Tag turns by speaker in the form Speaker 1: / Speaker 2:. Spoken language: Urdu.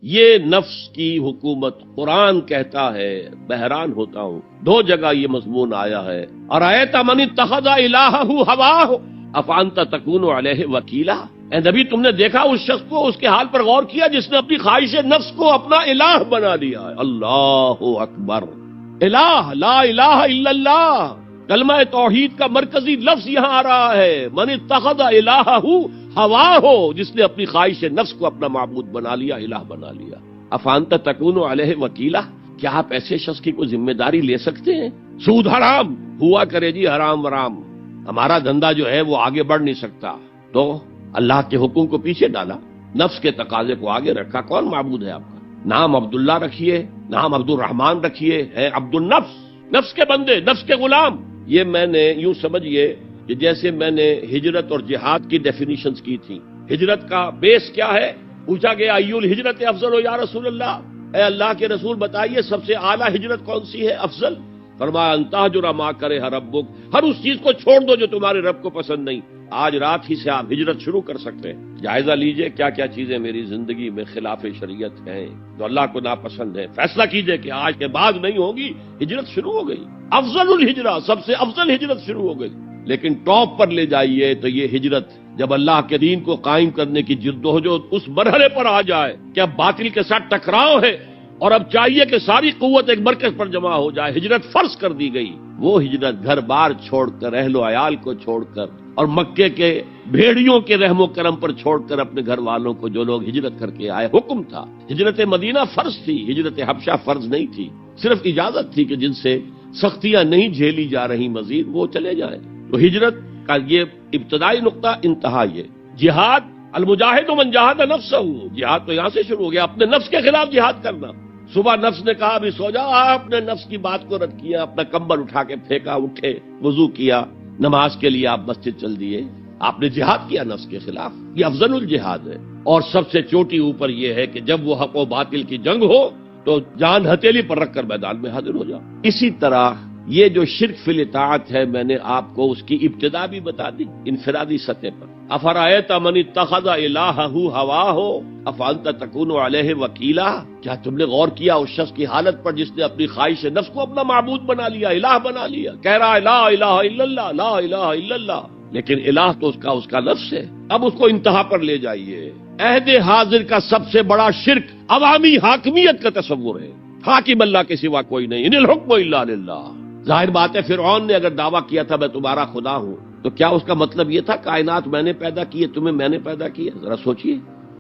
Speaker 1: یہ نفس کی حکومت قرآن کہتا ہے، بحران ہوتا ہوں، 2 جگہ یہ مضمون آیا ہے۔ ارأیت من اتخذ الہہ ہواہ افانت تکون علیہ وکیلا۔ اے نبی، تم نے دیکھا اس شخص کو، اس کے حال پر غور کیا جس نے اپنی خواہش نفس کو اپنا الہ بنا لیا ہے۔ اللہ اکبر! الہ، لا الہ الا اللہ، کلمہ توحید کا مرکزی لفظ یہاں آ رہا ہے۔ من اتخذ الہہ ہواہ، جس نے اپنی خواہش نفس کو اپنا معبود بنا لیا، الہ بنا لیا۔ افانت تکون علیہ وکیلا، کیا آپ ایسے شخص کی کوئی ذمہ داری لے سکتے ہیں؟ سود حرام ہوا کرے جی، حرام ورام، ہمارا دھندا جو ہے وہ آگے بڑھ نہیں سکتا، تو اللہ کے حکم کو پیچھے ڈالا، نفس کے تقاضے کو آگے رکھا۔ کون معبود ہے آپ کا؟ نام عبداللہ رکھیے، نام عبد الرحمن رکھیے، ہے عبد النفس، نفس کے بندے، نفس کے غلام۔ یہ میں نے یوں سمجھیے کہ جیسے میں نے ہجرت اور جہاد کی ڈیفینیشنز کی تھی۔ ہجرت کا بیس کیا ہے؟ پوچھا گیا ایو الہجرت افضل ہو یا رسول اللہ، اے اللہ کے رسول بتائیے سب سے اعلیٰ ہجرت کون سی ہے، افضل؟ فرمایا ان تہجر ما کرہ ربک، ہر اس چیز کو چھوڑ دو جو تمہارے رب کو پسند نہیں۔ آج رات ہی سے آپ ہجرت شروع کر سکتے ہیں۔ جائزہ لیجئے کیا کیا چیزیں میری زندگی میں خلاف شریعت ہیں، جو اللہ کو ناپسند ہے، فیصلہ کیجئے کہ آج کے بعد نہیں ہوگی۔ ہجرت شروع ہو گئی، افضل الہجرہ، سب سے افضل ہجرت شروع ہو گئی۔ لیکن ٹاپ پر لے جائیے تو یہ ہجرت جب اللہ کے دین کو قائم کرنے کی جدوجہد اس مرحلے پر آ جائے کہ اب باطل کے ساتھ ٹکراؤ ہے اور اب چاہیے کہ ساری قوت ایک مرکز پر جمع ہو جائے، ہجرت فرض کر دی گئی۔ وہ ہجرت گھر بار چھوڑ کر، اہل و عیال کو چھوڑ کر، اور مکے کے بھیڑیوں کے رحم و کرم پر چھوڑ کر اپنے گھر والوں کو، جو لوگ ہجرت کر کے آئے، حکم تھا۔ ہجرت مدینہ فرض تھی، ہجرت حبشہ فرض نہیں تھی، صرف اجازت تھی کہ جن سے سختیاں نہیں جھیلی جا رہی مزید وہ چلے جائیں۔ تو ہجرت کا یہ ابتدائی نقطہ، انتہا یہ۔ جہاد، المجاہد من جاہد نفسہ، جہاد تو یہاں سے شروع ہو گیا، اپنے نفس کے خلاف جہاد کرنا۔ صبح نفس نے کہا ابھی سو جاؤ، آپ نے نفس کی بات کو رد کیا، اپنا کمبل اٹھا کے پھینکا، اٹھے، وضو کیا، نماز کے لیے آپ مسجد چل دیے، آپ نے جہاد کیا نفس کے خلاف۔ یہ افضل الجہاد ہے، اور سب سے چوٹی اوپر یہ ہے کہ جب وہ حق و باطل کی جنگ ہو تو جان ہتھیلی پر رکھ کر میدان میں حاضر ہو جاؤ۔ اسی طرح یہ جو شرک فی الاطاعت ہے، میں نے آپ کو اس کی ابتدا بھی بتا دی انفرادی سطح پر۔ افرأیت من اتخذ الہہ ہواہ افانت تکون علیہ وکیلا، کیا تم نے غور کیا اس شخص کی حالت پر جس نے اپنی خواہش نفس کو اپنا معبود بنا لیا، الہ بنا لیا، کہہ رہا ہے لا الہ الا اللہ، لا الہ الا اللہ، لیکن الہ تو اس کا نفس ہے۔ اب اس کو انتہا پر لے جائیے۔ عہد حاضر کا سب سے بڑا شرک عوامی حاکمیت کا تصور ہے، حاکم اللہ کے سوا کوئی نہیں، ان الحکم الا للہ۔ ظاہر بات ہے فرعون نے اگر دعویٰ کیا تھا میں تمہارا خدا ہوں، تو کیا اس کا مطلب یہ تھا کائنات میں نے پیدا کی ہے، تمہیں میں نے پیدا کی ہے؟ ذرا سوچئے۔